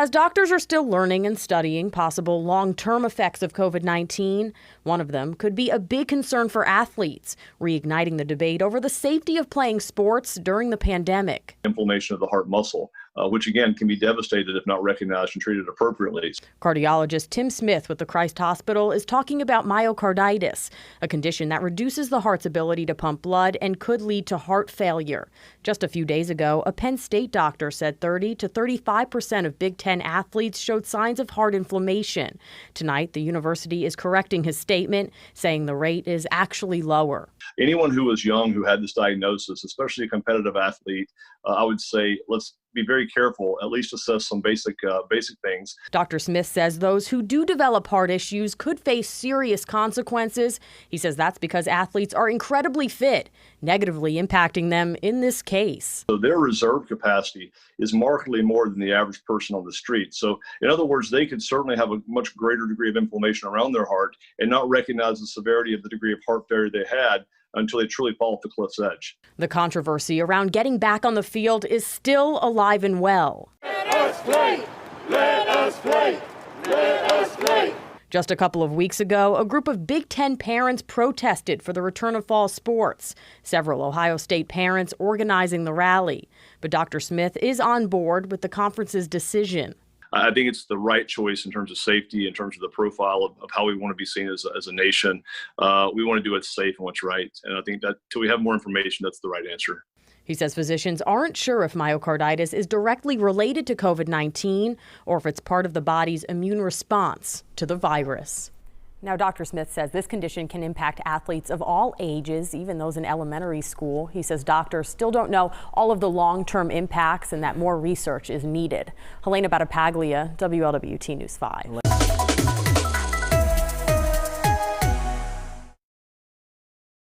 As doctors are still learning and studying possible long-term effects of COVID-19, one of them could be a big concern for athletes, reigniting the debate over the safety of playing sports during the pandemic. Inflammation of the heart muscle, which again can be devastating if not recognized and treated appropriately. Cardiologist Tim Smith with the Christ Hospital is talking about myocarditis, a condition that reduces the heart's ability to pump blood and could lead to heart failure. Just a few days ago, a Penn State doctor said 30 to 35% of Big Ten athletes showed signs of heart inflammation. Tonight, the university is correcting his statement, saying the rate is actually lower. Anyone who was young who had this diagnosis, especially a competitive athlete, I would say let's be very careful, at least assess some basic things. Dr. Smith says those who do develop heart issues could face serious consequences. He says that's because athletes are incredibly fit, negatively impacting them in this case. So their reserve capacity is markedly more than the average person on the street. So in other words, they could certainly have a much greater degree of inflammation around their heart and not recognize the severity of the degree of heart failure they had until they truly fall off the cliff's edge. The controversy around getting back on the field is still alive and well. Let us play! Let us play! Let us play! Just a couple of weeks ago, a group of Big Ten parents protested for the return of fall sports, several Ohio State parents organizing the rally. But Dr. Smith is on board with the conference's decision. I think it's the right choice in terms of safety, in terms of the profile of how we want to be seen as a nation. We want to do what's safe and what's right. And I think that until we have more information, that's the right answer. He says physicians aren't sure if myocarditis is directly related to COVID-19 or if it's part of the body's immune response to the virus. Now, Dr. Smith says this condition can impact athletes of all ages, even those in elementary school. He says doctors still don't know all of the long-term impacts and that more research is needed. Helena Battipaglia, WLWT News 5.